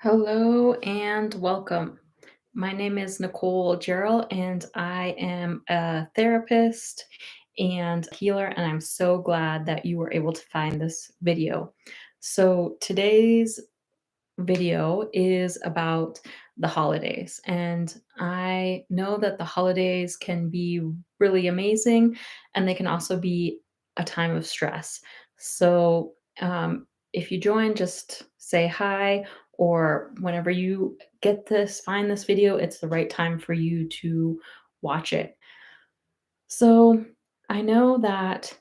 Hello and welcome. My name is Nicole Gerald, and I am a therapist and healer, and I'm so glad that you were able to find this video. So, today's video is about the holidays, and I know that the holidays can be really amazing and they can also be a time of stress. So, if you join, just say hi, or whenever you find this video, it's the right time for you to watch it. So, I know that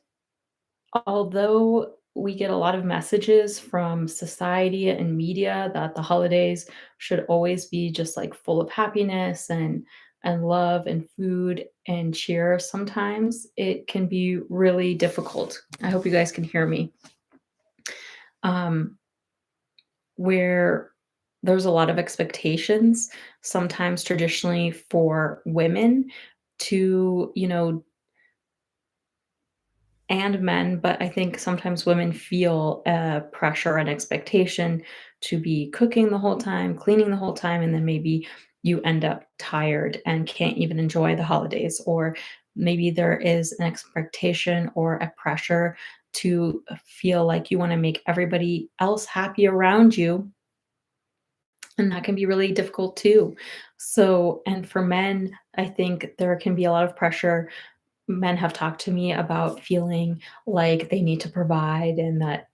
although we get a lot of messages from society and media that the holidays should always be just like full of happiness and love and food and cheer, sometimes it can be really difficult. I hope you guys can hear me. Um, where there's a lot of expectations, sometimes traditionally for women to, and men, but I think sometimes women feel pressure and expectation to be cooking the whole time, cleaning the whole time, and then maybe you end up tired and can't even enjoy the holidays. Or maybe there is an expectation or a pressure to feel like you want to make everybody else happy around you. And that can be really difficult too. So, and for men, I think there can be a lot of pressure. Men have talked to me about feeling like they need to provide and that,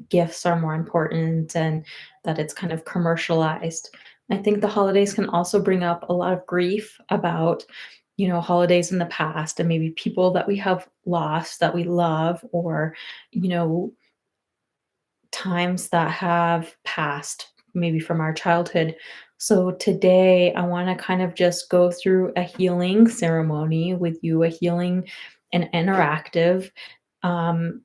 gifts are more important and that it's kind of commercialized. I think the holidays can also bring up a lot of grief about, holidays in the past and maybe people that we have lost that we love, or, you know, times that have passed, maybe from our childhood. So today, I want to kind of just go through a healing ceremony with you, a healing and interactive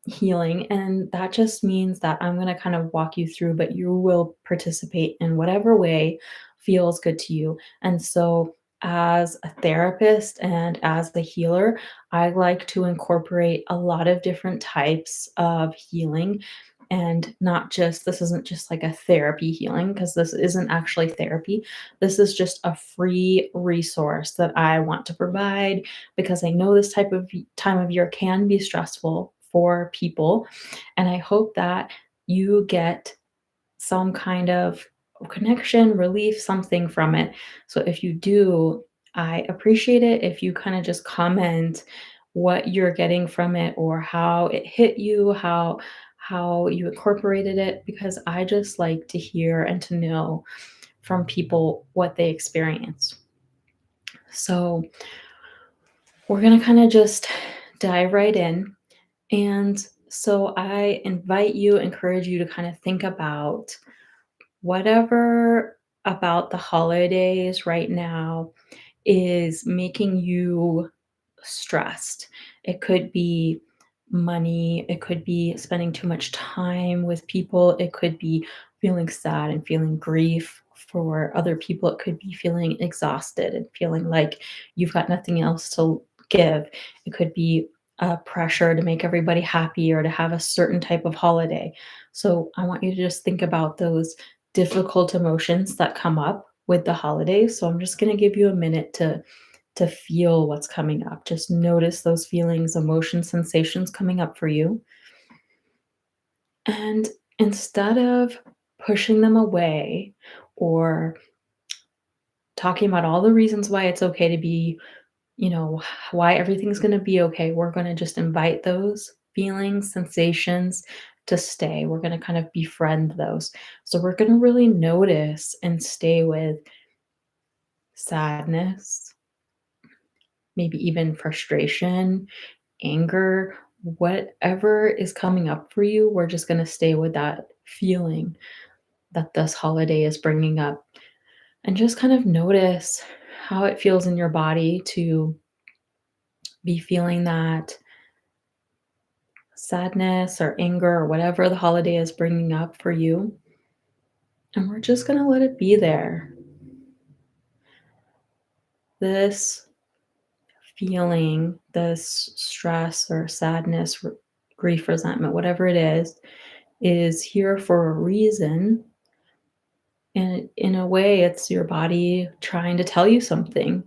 healing. And that just means that I'm going to kind of walk you through, but you will participate in whatever way feels good to you. And so, as a therapist and as the healer, I like to incorporate a lot of different types of healing, and not just this isn't just like a therapy healing, because this isn't actually therapy. This is just a free resource that I want to provide because I know this type of time of year can be stressful for people, and I hope that you get some kind of connection, relief, something from it. So if you do, I appreciate it if you kind of just comment what you're getting from it or how it hit you, how you incorporated it, because I just like to hear and to know from people what they experience. So we're going to kind of just dive right in. And so I encourage you to kind of think about whatever about the holidays right now is making you stressed. It could be money, it could be spending too much time with people, it could be feeling sad and feeling grief for other people, it could be feeling exhausted and feeling like you've got nothing else to give. It could be a pressure to make everybody happy or to have a certain type of holiday. So I want you to just think about those difficult emotions that come up with the holidays. So I'm just going to give you a minute to feel what's coming up. Just notice those feelings, emotions, sensations coming up for you. And instead of pushing them away or talking about all the reasons why it's okay to be, why everything's going to be okay, we're going to just invite those feelings, sensations to stay. We're going to kind of befriend those. So we're going to really notice and stay with sadness, maybe even frustration, anger, whatever is coming up for you, we're just going to stay with that feeling that this holiday is bringing up, and just kind of notice how it feels in your body to be feeling that sadness or anger or whatever the holiday is bringing up for you. And we're just going to let it be there. This feeling, this stress or sadness, grief, resentment, whatever it is here for a reason. And in a way, it's your body trying to tell you something.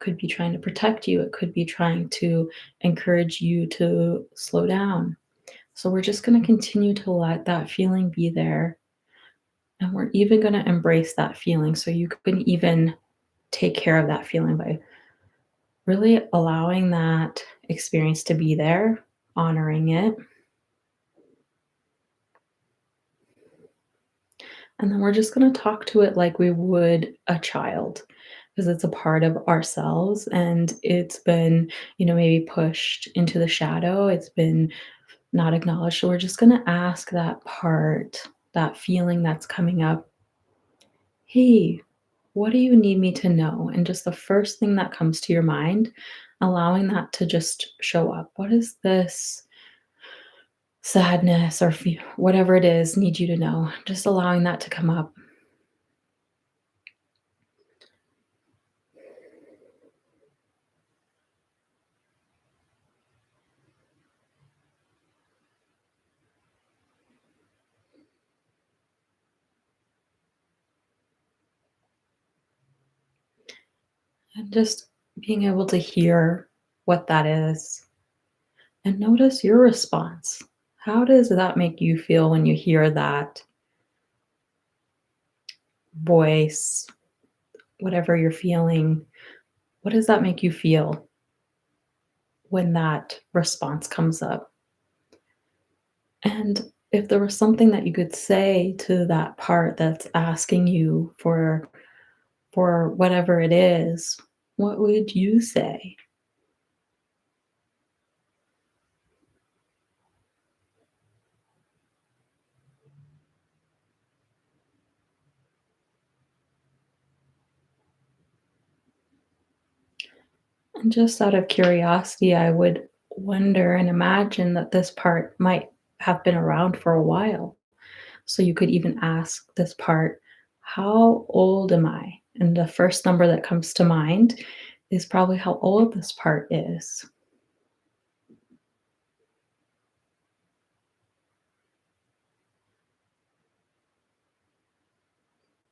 Could be trying to protect you, it could be trying to encourage you to slow down. So we're just going to continue to let that feeling be there. And we're even going to embrace that feeling. So you can even take care of that feeling by really allowing that experience to be there, honoring it. And then we're just going to talk to it like we would a child because it's a part of ourselves and it's been, maybe pushed into the shadow. It's been not acknowledged. So we're just going to ask that part, that feeling that's coming up, hey, what do you need me to know? And just the first thing that comes to your mind, allowing that to just show up. What is this sadness or whatever it is need you to know? Just allowing that to come up. And just being able to hear what that is and notice your response. How does that make you feel when you hear that voice, whatever you're feeling? What does that make you feel when that response comes up? And if there was something that you could say to that part that's asking you for whatever it is, what would you say? And just out of curiosity, I would wonder and imagine that this part might have been around for a while. So you could even ask this part, how old am I? And the first number that comes to mind is probably how old this part is.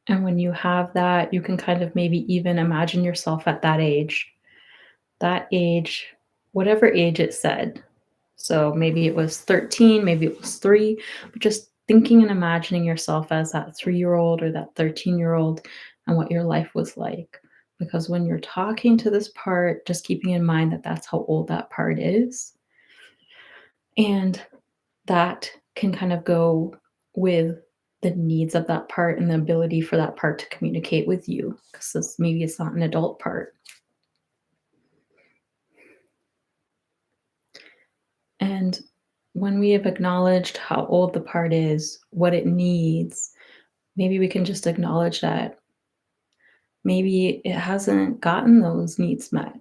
And when you have that, you can kind of maybe even imagine yourself at that age, whatever age it said. So maybe it was 13, maybe it was 3, but just thinking and imagining yourself as that 3-year-old or that 13-year-old and what your life was like. Because when you're talking to this part, just keeping in mind that that's how old that part is. And that can kind of go with the needs of that part and the ability for that part to communicate with you because maybe it's not an adult part. And when we have acknowledged how old the part is, what it needs, maybe we can just acknowledge that maybe it hasn't gotten those needs met.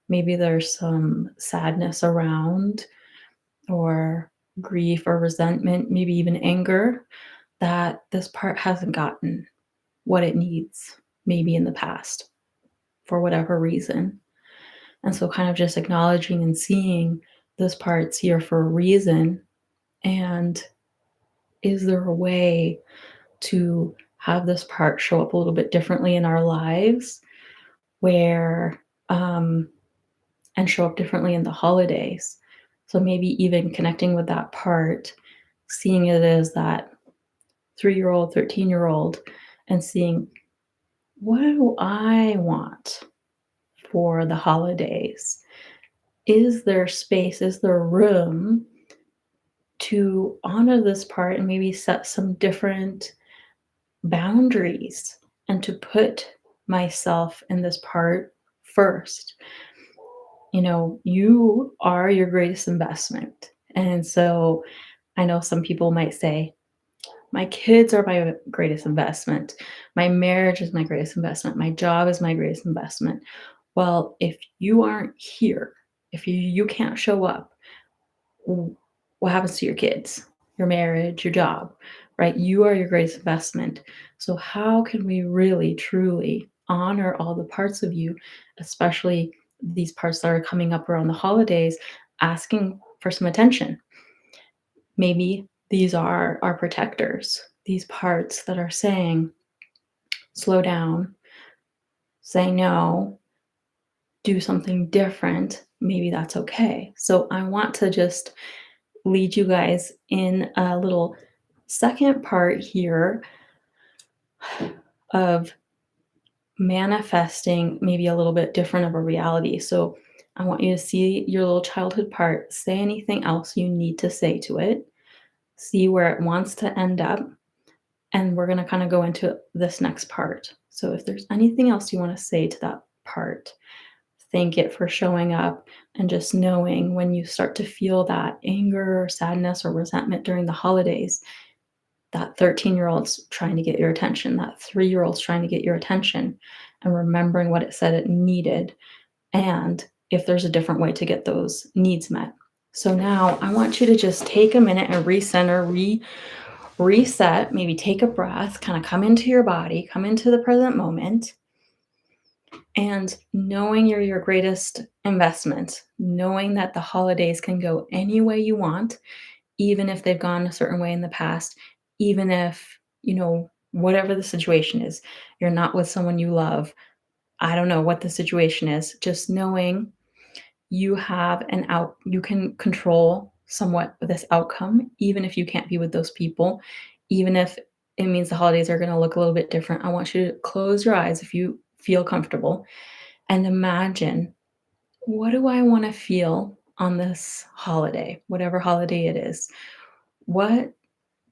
Maybe there's some sadness around, or grief or resentment, maybe even anger that this part hasn't gotten what it needs, maybe in the past for whatever reason. And so, kind of just acknowledging and seeing this part's here for a reason. And is there a way to have this part show up a little bit differently in our lives where and show up differently in the holidays? So maybe even connecting with that part, seeing it as that 3-year-old, 13-year-old, and seeing, what do I want for the holidays? Is there space? Is there room to honor this part and maybe set some different boundaries and to put myself in this part first? You are your greatest investment. And so I know some people might say, my kids are my greatest investment. My marriage is my greatest investment. My job is my greatest investment. Well, if you aren't here, if you can't show up, what happens to your kids, your marriage, your job, right? You are your greatest investment. So, how can we really, truly honor all the parts of you, especially these parts that are coming up around the holidays, asking for some attention? Maybe these are our protectors, these parts that are saying, slow down, say no, do something different, maybe that's okay. So I want to just lead you guys in a little second part here of manifesting maybe a little bit different of a reality. So I want you to see your little childhood part, say anything else you need to say to it, see where it wants to end up, and we're going to kind of go into this next part. So if there's anything else you want to say to that part, thank it for showing up and just knowing when you start to feel that anger or sadness or resentment during the holidays, that 13-year-old's trying to get your attention, that 3-year-old's trying to get your attention, and remembering what it said it needed, and if there's a different way to get those needs met. So now I want you to just take a minute and recenter, reset, maybe take a breath, kind of come into your body, come into the present moment, and knowing you're your greatest investment, knowing that the holidays can go any way you want, even if they've gone a certain way in the past, even if, whatever the situation is, you're not with someone you love. I don't know what the situation is, just knowing you have you can control somewhat this outcome, even if you can't be with those people, even if it means the holidays are going to look a little bit different. I want you to close your eyes if you feel comfortable and imagine, what do I want to feel on this holiday, whatever holiday it is? What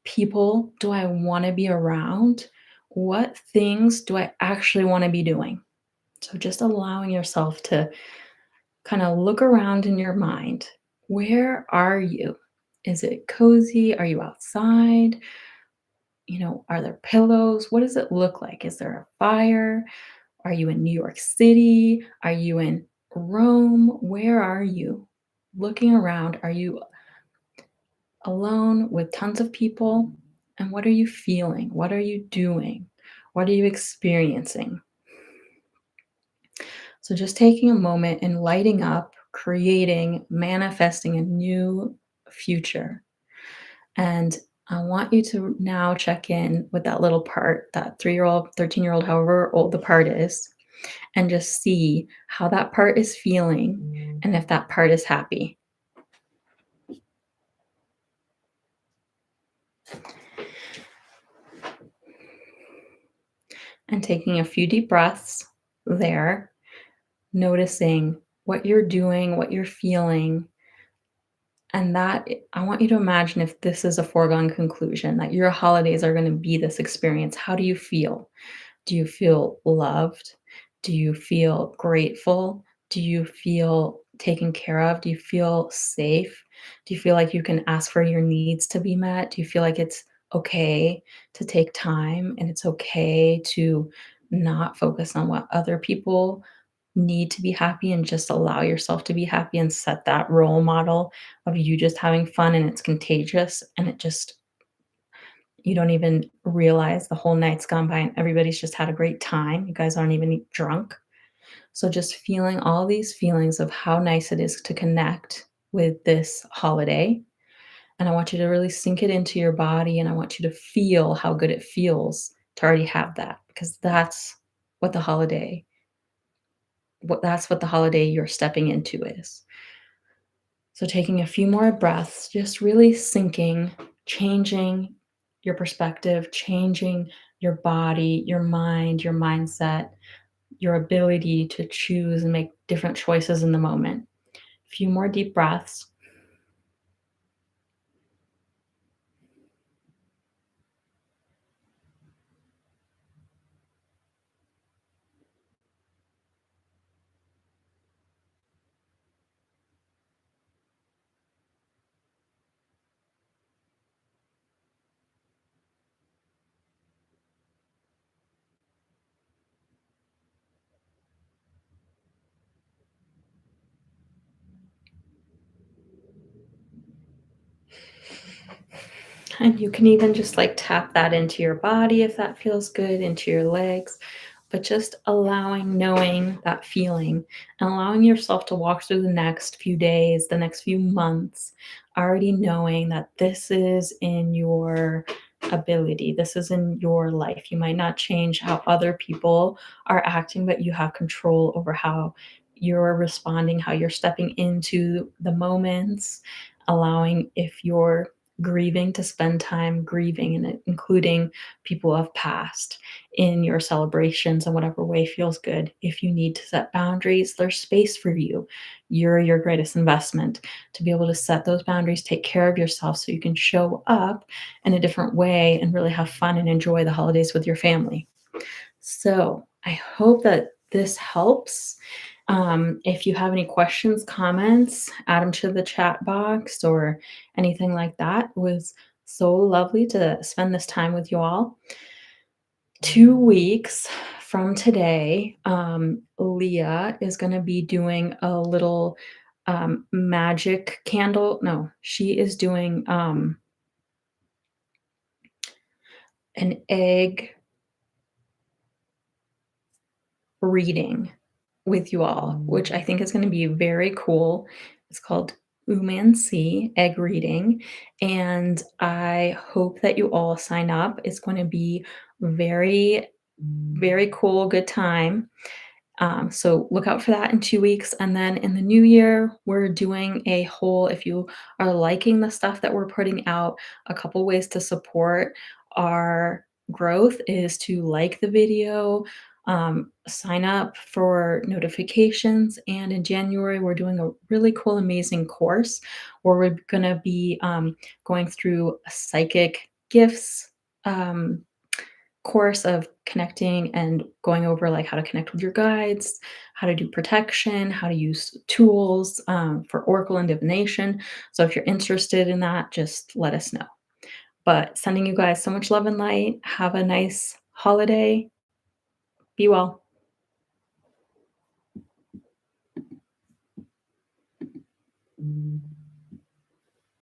people do I want to be around? What things do I actually want to be doing? So just allowing yourself to kind of look around in your mind. Where are you? Is it cozy? Are you outside? Are there pillows? What does it look like? Is there a fire? Are you in New York City? Are you in Rome? Where are you? Looking around, are you alone with tons of people? And what are you feeling? What are you doing? What are you experiencing? So just taking a moment and lighting up, creating, manifesting a new future. And I want you to now check in with that little part, that 3-year-old, 13-year-old, however old the part is, and just see how that part is feeling and if that part is happy. And taking a few deep breaths there, noticing what you're doing, what you're feeling. And that I want you to imagine, if this is a foregone conclusion, that your holidays are going to be this experience. How do you feel? Do you feel loved? Do you feel grateful? Do you feel taken care of? Do you feel safe? Do you feel like you can ask for your needs to be met? Do you feel like it's okay to take time and it's okay to not focus on what other people need to be happy, and just allow yourself to be happy and set that role model of you just having fun, and it's contagious, and it just, you don't even realize the whole night's gone by and everybody's just had a great time. You guys aren't even drunk. So just feeling all these feelings of how nice it is to connect with this holiday. And I want you to really sink it into your body, and I want you to feel how good it feels to already have that, because what the holiday that's what the holiday you're stepping into is. So taking a few more breaths, just really sinking, changing your perspective, changing your body, your mind, your mindset, your ability to choose and make different choices in the moment. A few more deep breaths. And you can even just like tap that into your body if that feels good, into your legs, but just allowing, knowing that feeling, and allowing yourself to walk through the next few days, the next few months, already knowing that this is in your ability. This is in your life. You might not change how other people are acting, but you have control over how you're responding, how you're stepping into the moments, allowing if you're grieving to spend time grieving and including people who have passed in your celebrations in whatever way feels good. If you need to set boundaries, there's space for you. You're your greatest investment to be able to set those boundaries, take care of yourself so you can show up in a different way and really have fun and enjoy the holidays with your family. So I hope that this helps. If you have any questions, comments, add them to the chat box or anything like that. It was so lovely to spend this time with you all. 2 weeks from today, Leah is going to be doing a little magic candle. No, she is doing an egg reading with you all, which I think is going to be very cool. It's called Umancy Egg Reading, and I hope that you all sign up. It's going to be very, very cool, good time. So look out for that in 2 weeks. And then in the new year, we're doing a whole, if you are liking the stuff that we're putting out, a couple ways to support our growth is to like the video, sign up for notifications. And in January, we're doing a really cool, amazing course where we're going to be going through psychic gifts. Course of connecting and going over like how to connect with your guides, how to do protection, how to use tools for oracle and divination. So if you're interested in that, just let us know. But sending you guys so much love and light. Have a nice holiday. Be well.